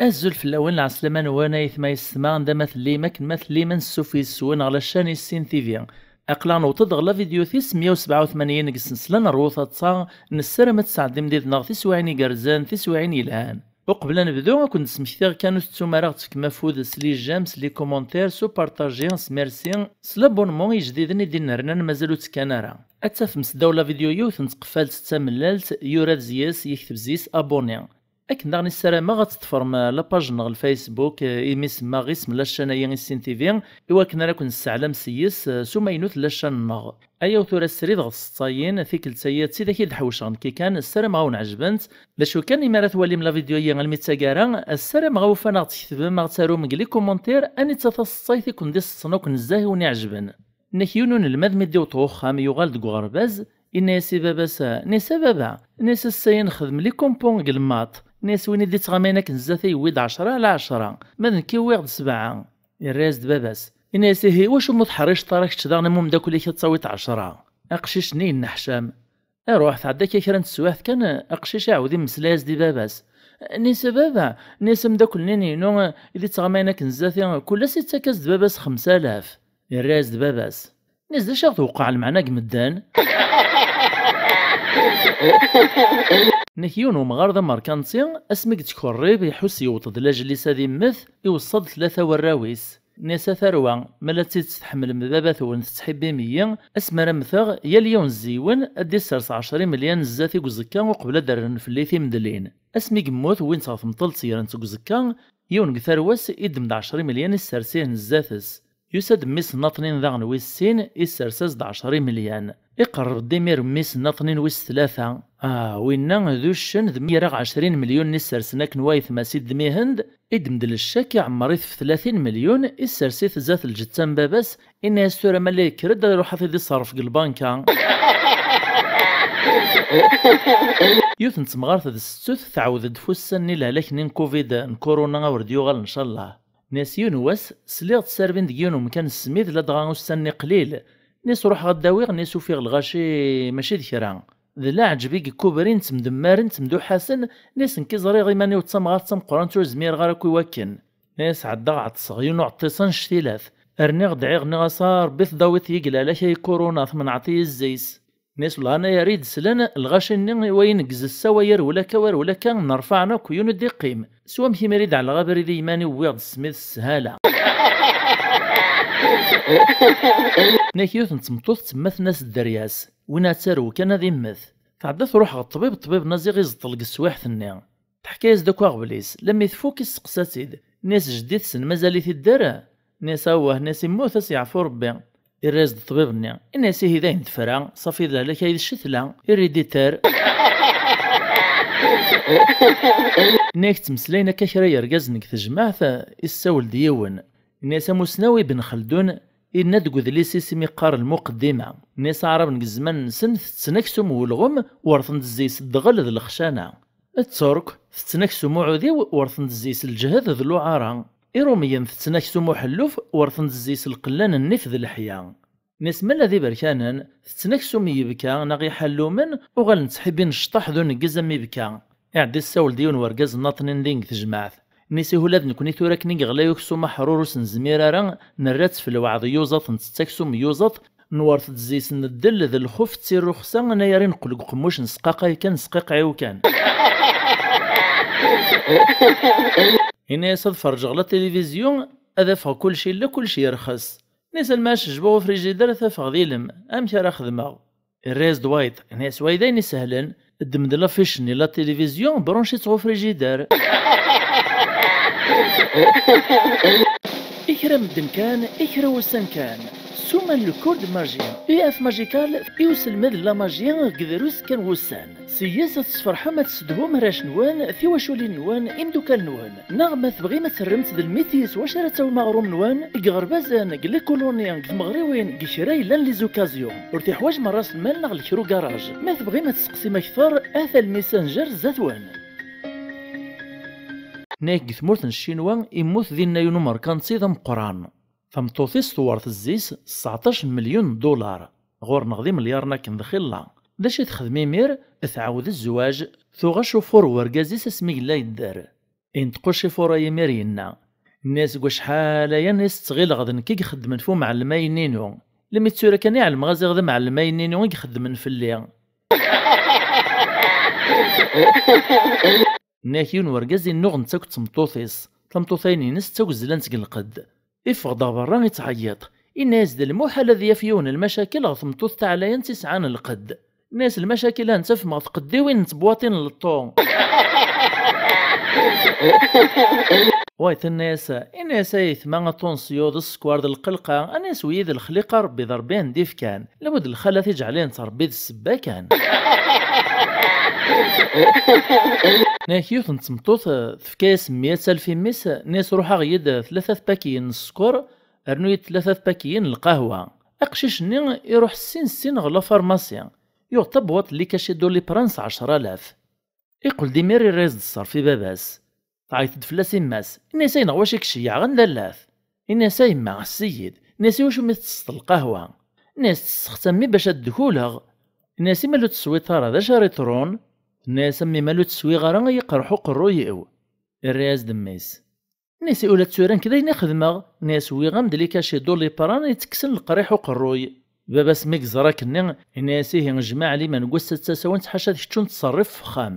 الزول في الأول العسلمان وانا يثما يسمع عندما ثليما كما ثليما نسوفي السوان على الشان السين تيفيا أقلا نوطد غلا فيديو ثيس 187 قسنسلان الروثة تصا نسرمت تسعد مديد ناغ تسوعيني قرزان تسوعيني الآن وقبل نبدو كنت سمكتيغ كانوا ستوماراغ كما فود سلي جامس لي كومونتير سو بارطاجيان سميرسي سلابونمون يجديدن يدين نرنان مازالو تكانارا أتاف مسداولا فيديو يوث نتقفال تتملالت يوراد زياس يكتب زيس أبوني أكن داغني السلامة غتطفرم لاباج نغ الفيسبوك إيميس ما غيسم لاشانايا السين تيفي إوا كنا راكن نسعلم سيس سوماينوث لاشان نغ أيا وثورا السريد غا السطايين ثيك التسيات سيدا كي دحوشان كي كان السلام غاون عجبنت لاشو كان إما ثوالي من لا فيديو يا الميتاكارا السلام غاوفانا غتكتبم غتسارو من لي كومونتير أني تتصايتي كون دي الصنوك نزاهي وني عجبن نكيونون الماد مديو طوخام يغال دكو غرباز إنا ياسي باباس نيسا بابا نيسا الساين خدم لي كومبون قلماط ناس وين ديت غامينك نزاثي ويد 10 على 10 ماذا كيويغ 7 الراس دباباس الناس هي واش متحرش طارك تشداغنا مو مداكل تصاويت 10 اقشيش نين نحشام اروح تعداك كرا نتسواث كان اقشيش عاودي مسلاز دي باباس نيس بابا نيس مداكل نينو اذا تغامينك نزاثي كل 6 كاس دباباس 5000 الراس دباباس نيس داش توقع المعنى قمدان نكيون ومغارضة ماركانتي اسمك تكوريب يحس يوطد لاجليس هذي مث يوصد 3 وراويس ناسا ثروة ملا تتحمل مبابات ون تتحبي 100 اسما رمثاغ يا اليوم الزيون ادي سرس 10 مليون زاتي قزكا وقبل درن في الليثي مدلين اسمي قموت وين صاف مطل سيران تقزكا يون ثرواس يدم 10 مليون السرسين الزاتس يسد ميس ناطنين ذاغن ويسين السرساس 10 مليون يقرب ديمير ميس ناطنين ويس 3 وينا ذو الشن ذ 120 مليون نسرسناك نوايث ماسيد ميهند ادمدل الشاك عمريث في 30 مليون السرسيث ذات الجتان باباس إن يستورا مالي كرد يروح في صرف البنكا يوث نتمغارث ذا الستوث تعوذ دفوسن نيلا لكن كوفيد كورونا ورديوغال ان شاء الله ناس يونواس سليغ تساربين ديونو مكان السميد لا دغا وسني قليل ناس روح غداويغ ناس فيغ الغاشي ماشي ذكران ذلا عجبيك كوبرين تمدمارن تمدو حسن ناس نكيزري غيماني وتسمغات تمقران تو زمير غاركو يوكن ناس عدا عتصغيون وعطيسان شتيلاث ارنيغ دعيغ نغصار بث داويت يقلا لكي كورونا ثمن عطي الزيس ناس ولا يريد سلان الغاشي ني وين قز السواير ولا كوار ولا كان نرفعنا كيون دي قيم سوا مشي مريد على غابر دي يماني ويغ السميث السهاله ناكيوث نتمطوث تمث ناس الدرياس وين تارو كان ذي مث تعدى تروح غالطبيب الطبيب نازي غيزطلق السواح ثنيا تحكي يزدكوا غبليس لما يثفوك السقساتيد ناس جديد سن مازالي في الدار ناس هواه ناس يموت يعفو ربي الراز الطبيب نيا الناس هيداين تفرا صافي ذا لك هيد الشتله يريديتار نيك تمسلينا كشرا يرقزنك تجمعث السول ديون الناس مسناوي بن خلدون إن تقول لي سيسمي قار المقدمة ناس عرب نقزمان نسن تنكسم والغم ورثن الزيس الدغل ذا الخشانة الترك تنكسم عودي ورثن الزيس الجهد ذا العارة إيروميا تنكسم حلوف ورثن الزيس القلان النفذ الحياة ناس من الذي بركانا تنكسم يبكى نغي حلو من وغال نتحبين شطح ذو نقزم يبكى اعدي السول ديون ورقز ناطنين دينك تجمعث نيسي هولاد نكوني تورك نيك غلا يكسو محروروس نزميرارا نرات في الوعظ يوزط نتستكسو يوزط نورث تزيس ندل ذا الخوف تسير رخصا انا ياري نقلق قموش نسقاقا كان سقيق عيوكان هنا يصد فرج غلا تلفزيون هذا فغ كل شي لا كل شي يرخص ناس الماش جبو فريجيدار ثافغ ذيلم امشي راه خدمه الريز دوايت ناس وايدين سهلن الدمدلا فيشني لا تلفزيون برونشي تغو فريجيدار إكرا مدن كان إكرا وسان كان سوما الكورد ماجيان اف ماجيكال يوصل مد لا ماجيان قدروس كان وسان سياسة صفرحة ما تسدهم راش نوان في وشولي نوان امدوكال نوان نغمة تبغي ما تسرمت ذا الميثيس واش راه تاو المغروم نوان غربازان قلي كولونيان المغريوين قشراي لان لي زوكازيون ورتي حواج من راس المال نغ الكرو كراج ما تبغي ما تسقسي ما كثر اثا الميسنجر زاتوان ناك ثمورت الشينوا يموت ذي نايونو ماركانتي ذا مقران فمطوثيس طوارت الزيس 19 مليون دولار غور نغضي مليارنا كندخل داش تخدمي مير تعاود الزواج ثوغا شوفور ورقازي سسمي لا يدار إن تقوشي فورا يميرينا الناس قوا شحال يا ناس تغيل غد كي يخدمن فو معلمينينو لما تسورا كان يعلم غازي غدا معلمينينو يخدمن في الليل ناكيون ورقازي النوغ نتاك تمطوطيس تمطوطين ينس تاك زلانت القد إفغدا برا يتعيط الناس د المحال ذي يفيون المشاكل غثمطوط تعالى تسعان القد الناس المشاكل انت في ما تقدي وين تبواطين للطون وايت الناس يثما طونسيود السكوار د القلقه الناس ويد الخليقه ربي ضربين ديف كان لابد الخلا تجعلين تربي السباكان ناكيوث نتمطوط في كاس 100,000 مس ناس روحها غيد 3 باكيين السكر ارنويت 3 باكيين القهوه اقشيش ني يروح السين غلا فارماسيان يغطب وات اللي كاشي دولي برانس 10,000 يقول ديمير الريز الصار في باباس تعيط فلاس يماس الناس ينغ واش يكشيع غندلاث الناس يما السيد الناس واش متسط القهوه الناس تستخدمي باش الدخولها الناس مالو تسوي طار هذا شاريترون الناس مالو تسوي غير يقرحو قرويو الرياز دميس الناس يقول تسوران كذا ينخدمها الناس وي غامد لي كاشي دولي بران يتكسن القريح وقروي بابا سميك زراك النين الناس هي جماعة لي ما نقول تساوان تحاشا تشون تصرف فخام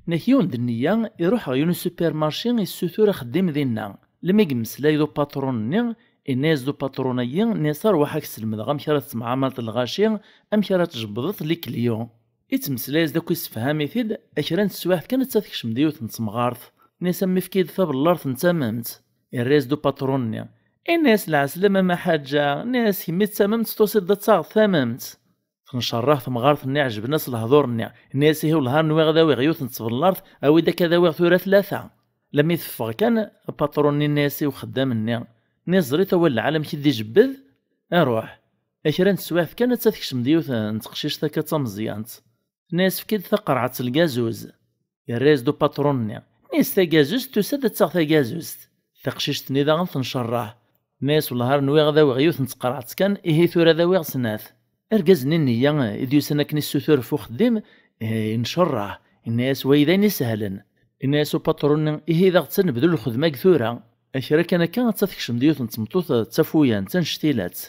نكيون دنيا يروح غيون السوبر مارشي يسوثور خديم دينا لما يقمس لا يدو باترون نين الناس دو باترونيين ناس روحك سلمد غام كرات معاملة الغاشي ام كرات جبضت ليك اليوم يتمسلايز داك يسفهامي ثيد اكران السواح كانت تاثكش مديوث نتمغارث ناس امي فكيد ثاب الارض نتممت الريز دو باترونيا الناس العسلمة ما حاجة ناس يميت تممت توصل دا تصاغ ثممت تنشراه تمغارث ني عجب ناس الهضور ني الناس هي والهار نويغ داوي غيوث نتصبر الارض او اذا كذا ويغ ثورة 3 لما يثفغ كان باتروني الناسي وخدام الني ناس زريت اول العالم كي جبذ اروح اكران السواح كانت تاثكش مديوث نتقشيش ثاكا تمزيانت ناس فكيد ثقرعة الجازوز الريز دو باترونيا ناس ثاكازوز تسد تاغ ثاكازوز ثقشيش تنيدا غنثنشراه ناس والهار نويغ ذاوي غيوث نتقرعت كان إيه ثورة ذاوي غسناث أرقزني النية إذ يسنكني السوثور فو خديم نشراه الناس ويدين يسهلن الناس وباترون إيه ذا غتسن بدل الخدمة كثورة أشرا كان تاثكش مديوث نتمطوث تفويا تنشتيلات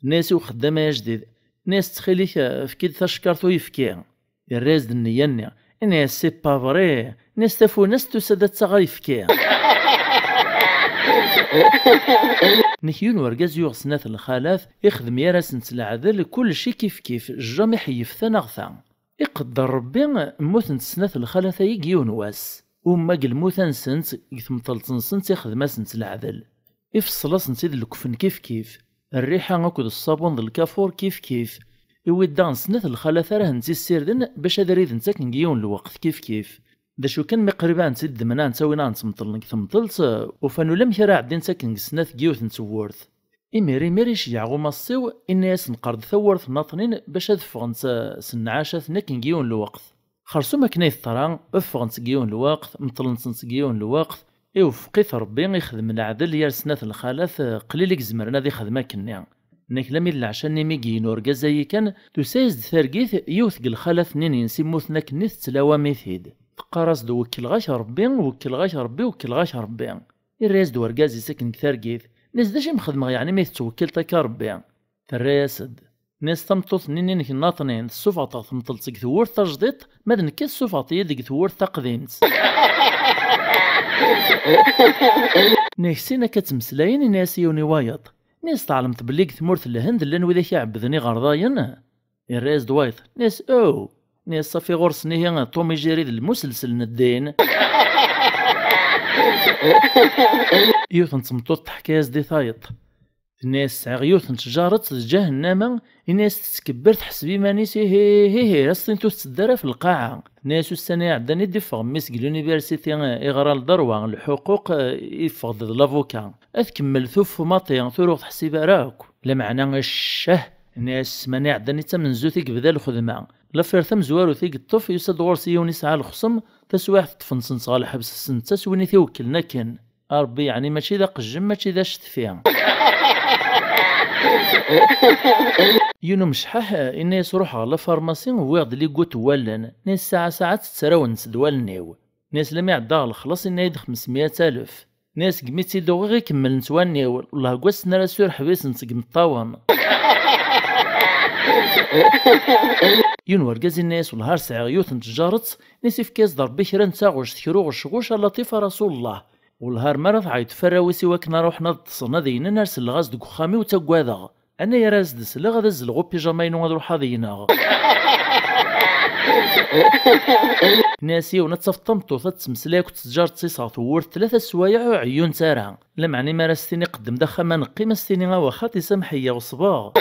الناس وخدامة جديد ناس تخيليك فكيد تشكرتو يفكي الراز النية الناس سي با فري ناس تفو ناس تسادات تغا يفكي نكيون ورقاز يوغ سنات الخلاف يخدم يراس نتلعذل كل شي كيف الجامع يحيف ثنغثا يقدر ربي موت نتسنات الخلاف يجيون واس وما الموت نسنت يثمطلت نسنت يخدم سنت العذل يفصل سنت الكفن كيف الريحة اكد الصابون ذا الكافور كيف يويدا نسنات الخلاف راه نتي السيردن باش هذا ريد نتا كنجيون الوقت كيف دا شو كان مقربا نتسد منا نتاوينا نتمطل ثمطلت وفانو لم كرا عدين ساكن سنات جيوث نتورث إميري شيعغو مصيو الناس نقرد ثورث ناطنين باش هدفغنت سنعاشات نكن جيون الوقت خرسو ما كنايث طران افغنت جيون الوقت مطلنت جيون الوقت وفقيت ربي يخدم العدل يا سنات الخلاف قليل زمرنا ذي خدمه كنيا نك لمي العشان ميجين ورقازاي كان تسايز ثرقيث يوثق الخلاف نين ينسموثنا كنيث تلاوى ميثيد تقارس دو وكل غاش ربي وكل غاش ربي الراس دو ورقازي ساكن كثارقيث ناس داش مخدمة يعني ما يتوكل تاكا ربي الراسد ناس تمطوط نينين كناطنين السفاطة تمطلت ثور تجديد مادن كي السفاطية ديك ثور تقديمت ناكسينا كتمسلاين ناس يوني وايط ناس تعلمت بليك ثمورث الهند لان وذاك يعبدني غرضاين الراس دوايط ناس ناس صافي غرسني هي تومي جيري المسلسل ندين يوث نتمطوط حكايز دي ثايط الناس عغيوث نتجارت جهنم الناس تتكبر تحسبي مانيس هي اصلا تسدرا في القاعه الناس السنه عداني دي فغميس لونيفرسيتي اغرى الدروه الحقوق يفقد لافوكا اكمل ثوف ماطي ثروح تحسب راك لا معنى الشه الناس ماني عداني تمن زوتيك بدا الخدمه لا فيرثم زوارو ثيق الطف يسد غورسيون يسعى الخصم تسواح تفنسن صالح حبس السنت سويني توكلنا كان ربي يعني ماشي ذا قجم ماشي ذا شت فيها يونو مشحح الناس روح على فارماسي ويغد لي قوت والن ناس ساعات تسراون سدوال نيو ناس لم يعدا الخلاص إنه يد 500,000 ناس قميتي دوغي غي كمل نتوانيو والله قواس نراسو حبيس نتقم الطاوان يونو رقاز الناس والهار سعيوت نتجارت ناس في كاس ضربي كرا نتاغوش تكرو غشغوش لطيفة رسول الله والهار مرض عيط فراويسي وكنا روحنا تصنا دينا نرسل الغاز دك خامي وتاكوادا انا يا راس دسلا غادا زلغو بيجاماينو غادو حاضينا ناسي ونتصفطمطو تتسمسلاك وتتجار تصيصات ورث 3 سوايع وعيون تارا لا معني ما راستيني قدم دخا ما نقي ما ستيني غا واخا سمحيه وصباغ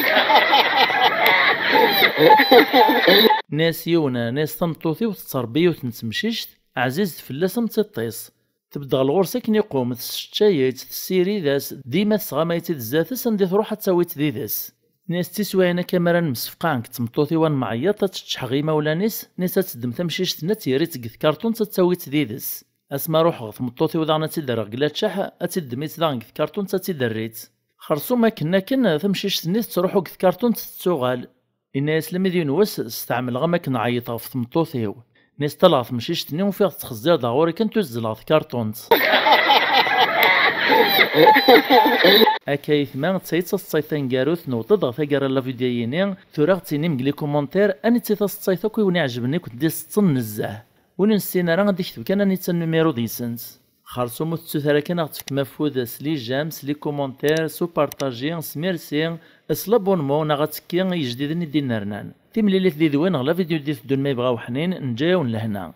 ناسيونا ناس تمطوثي وتتربي وتنتمشيشت عزيز فلاس متطيس تبدا الغرسه كن يقوم تسشايت تسيري داس ديما تسغامايتي دزاتس ندي تروح تساويت ديداس ناس تسواينا كاميرا مسفقان كتمطوثي وان معيطه تشحغي مولا ناس تدم تمشيشت نتيري تقث كارتون تساويت ديداس اسما روح غف مطوثي وضعنا تدرغ قلات شاح اتدميت دان قث كارتون تدريت خرصو ما كنا تمشيشت ناس تروحو قث كارتون تتسوغال الناس لما ديون واس استعمل غما كنعيطها في تمطوثيو ناس طلعت مشيشتني وفيها تخزير داغوري كنتو زلات كارتونت اكايث ما تسيت الصيتان كاروث نوطد غفاكار لا فيديويني ثورا غتيني مقلي كومونتير اني تسيت الصيت كوي وني عجبني كنت دي ستن نزاه وننسينا راه غادي كتب كان اني النيميرو ديسنس خالصو متسوثرا كان غتفك مفوذ سلي جام سلي كومونتير سو بارطاجي سميرسي اسلابونمون غاتكي يجديدني دينا رنان تيمليليت دي دوين غلا فيديو دي دون ما يبغاو حنين نجاو لهنا.